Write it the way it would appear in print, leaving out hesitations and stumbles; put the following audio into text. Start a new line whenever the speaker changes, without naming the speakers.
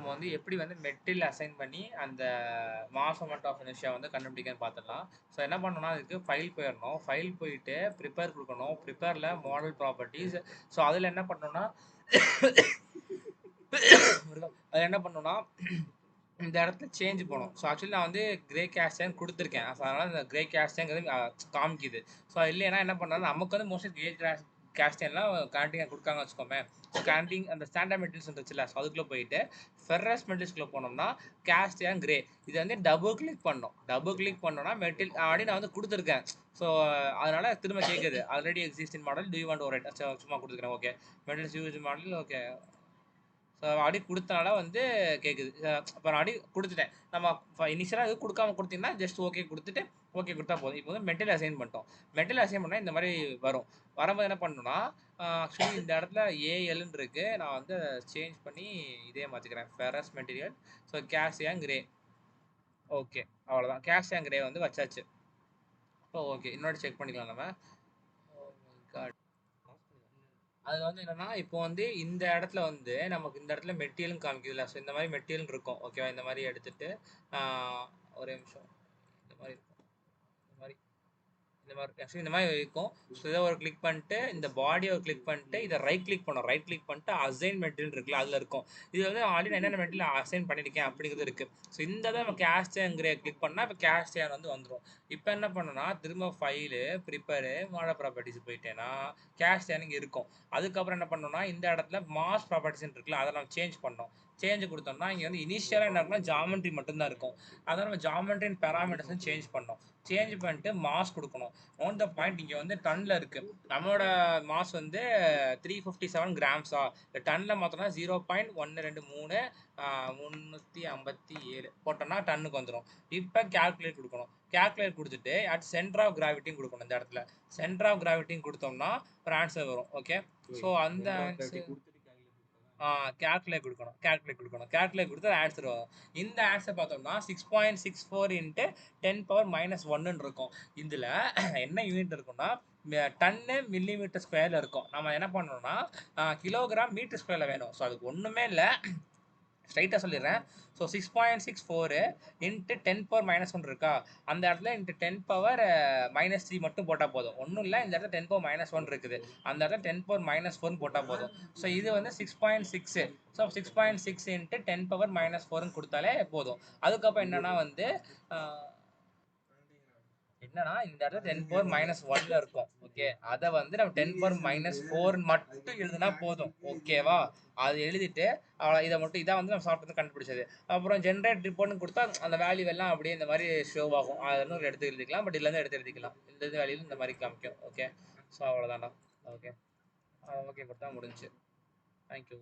நம்ம வந்து எப்படி வந்து மெட்டீரியல் அசைன் பண்ணி அந்த மாஸ் அமௌண்ட் ஆஃப் இனர்ஷியா வந்து கண்டுபிடிக்கன்னு பார்த்துடலாம். ஸோ என்ன பண்ணணும்னா அதுக்கு ஃபைல் போயிடணும். ஃபைல் போயிட்டு ப்ரிப்பேர் கொடுக்கணும். ப்ரிப்பேரில் மாடல் ப்ராப்பர்ட்டிஸ். ஸோ அதில் என்ன பண்ணணும்னா அதில் என்ன பண்ணணும்னா இந்த இடத்துல சேஞ்ச் போகணும். ஸோ ஆக்சுவலி நான் வந்து கிரே கேஸ்டன் கொடுத்துருக்கேன். ஸோ அதனால் இந்த கிரே கேஸ்டங்கிறது காமிக்குது. ஸோ இல்லைன்னா என்ன பண்ணாலும் நமக்கு வந்து மோஸ்ட்லி கிரே கேஸ்டன்லாம் கேண்டிங் கொடுக்காங்க வச்சுக்கோமே. ஸோ கேண்டிங் அந்த ஸ்டாண்டர்ட் மெட்டீரியல்ஸ் இருந்துச்சுல, ஸோ அதுக்குள்ளே போயிட்டு ஃபெர்ரஸ் மெட்டீரியல்ஸ்குள்ளே போனோம்னா கேஸ்டன் கிரே இது வந்து டபுள் கிளிக் பண்ணோம். டபுள் கிளிக் பண்ணோம்னா மெட்டீரியல் ஆல்ரெடி நான் வந்து கொடுத்துருக்கேன். ஸோ அதனால திரும்ப கேட்குது already existing model do you want overwrite. சும்மா கொடுத்துக்கிறேன். Okay materials use model okay. So அடி கொடுத்தனால வந்து கேட்குது. இப்போ நான் அடி கொடுத்துட்டேன். நம்ம இனிஷியலாக இது கொடுக்காம கொடுத்தீங்கன்னா ஜஸ்ட் ஓகே கொடுத்துட்டு ஓகே கொடுத்தா போதும். இப்போ வந்து மெட்டீரியல் அசைன் பண்ணிட்டோம். மெட்டீரியல் அசைன் பண்ணால் இந்த மாதிரி வரும். வரும்போது என்ன பண்ணணும்னா ஆக்சுவலி இந்த இடத்துல ஏஎல்னு இருக்கு. நான் வந்து சேஞ்ச் பண்ணி இதே மாற்றிக்கிறேன். Ferrous material. So cast iron grey. Okay அவ்வளோதான். கேஸ்டியான் கிரே வந்து வச்சாச்சு. இப்போ ஓகே இன்னொரு செக் பண்ணிக்கலாம் நம்ம. அது வந்து என்னன்னா இப்போ வந்து இந்த இடத்துல வந்து நமக்கு இந்த இடத்துல மெட்டீரியல் காமிக்குதுல்ல. ஸோ இந்த மாதிரி மெட்டீரியல் இருக்கும். ஓகேவா? இந்த மாதிரி எடுத்துட்டு ஒரே நிமிஷம். இந்த மாதிரி இருக்கும். இந்த மாதிரி ஆக்சுவலி இந்த மாதிரி இருக்கும். ஸோ இதை ஒரு கிளிக் பண்ணிட்டு இந்த பாடியை ஒரு கிளிக் பண்ணிட்டு இதை ரைட் கிளிக் பண்ணோம். ரைட் கிளிக் பண்ணிட்டு அசைன் மெட்டீரியல் இருக்குல்ல அதில் இருக்கும். இது வந்து ஆல்ரெடி நான் என்னென்ன மெட்டீரியல் அசைன் பண்ணியிருக்கேன் அப்படிங்கிறது இருக்குது. ஸோ இந்த தான் நம்ம கேஸ்டியாங்கிற கிளிக் பண்ணால் இப்போ கேஸ்டியான் வந்து வந்துடும். இப்போ என்ன பண்ணணும்னா திரும்ப ஃபைலு ப்ரிப்பேரு மாடல் ப்ராப்பர்ட்டிஸ் போயிட்டேன்னா கேஸ்டியான் இங்கே இருக்கும். அதுக்கப்புறம் என்ன பண்ணணும்னா இந்த இடத்துல மாஸ் ப்ராப்பர்ட்டிஸ் இருக்குல்ல அதை நம்ம சேஞ்ச் பண்ணோம். சேஞ்ச் கொடுத்தோம்னா இங்கே வந்து இனிஷியலாக என்ன இருக்குன்னா ஜாமெண்ட்ரி மட்டும்தான் இருக்கும். அதை நம்ம ஜாமெண்ட்ரி அண்ட் பேராமீட்டர்ஸும் சேஞ்ச் பண்ணோம். சேஞ்ச் பண்ணிட்டு மாஸ் கொடுக்கணும். ஆன் த பாயிண்ட் இங்கே வந்து டன்னில் இருக்குது. நம்மளோட மாஸ் வந்து 357 கிராம்ஸா. டன்னில் மாற்றோம்னா 0.123 357 போட்டோம்னா டன்னுக்கு வந்துடும். இப்போ கேல்குலேட் கொடுக்கணும். கேல்குலேட் கொடுத்துட்டு அட் சென்டர் ஆஃப் கிராவிட்டியும் கொடுக்கணும். இந்த இடத்துல சென்டர் ஆஃப் கிராவிட்டியும் கொடுத்தோம்னா ஒரு ஆன்சர் வரும். ஓகே ஸோ அந்த ஆன்சர் கேல்குலேட் கொடுக்கணும். கேல்குலேட் கொடுத்து ஆன்சர் வரும். இந்த ஆன்சர் பார்த்தோம்னா 6.64 இன்ட்டு 10⁻−1 இருக்கும். இதில் என்ன யூனிட் இருக்குன்னா டன்னு மில்லிமீட்டர் ஸ்கொயரில் இருக்கும். நம்ம என்ன பண்ணணும்னா கிலோகிராம் மீட்டர் ஸ்கொயரில் வேணும். ஸோ அதுக்கு ஒன்றுமே இல்லை, ஸ்ட்ரைட்டாக சொல்லிடுறேன். ஸோ 6.64 இன்ட்டு 10⁻−1 இருக்கா, அந்த இடத்துல இன்ட்டு 10⁻−3 மட்டும் போட்டால் போதும். ஒன்றும் இல்லை, இந்த இடத்துல 10⁻−1 இருக்குது, அந்த இடத்துல 10⁻−4 போட்டால் போதும். ஸோ இது வந்து 6.6. ஸோ 6.6 இன்ட்டு 10⁻−4 கொடுத்தாலே போதும். அதுக்கப்புறம் என்னன்னா வந்து என்னன்னா இந்த இடத்துல 10⁻−1 இருக்கும். ஓகே அதை வந்து நம்ம 10⁻−4 மட்டும் எழுதுனா போதும். ஓகேவா? அது எழுதிட்டு இதை மட்டும் இதான் வந்து நம்ம சாப்பிட்டு கண்டுபிடிச்சது. அப்புறம் ஜென்ரேட் ரிப்போர்ட்னு கொடுத்தா அந்த வேல்யூ எல்லாம் அப்படியே இந்த மாதிரி ஷோ ஆகும். அது எடுத்து எழுதிக்கலாம். பட் இதுலேருந்து எடுத்து எழுதிக்கலாம். இந்த வேல்யூ இந்த மாதிரி காமிக்கும். ஓகே ஸோ அவ்வளோதான்டா. ஓகே ஓகே கொடுத்தா முடிஞ்சு. தேங்க்யூ.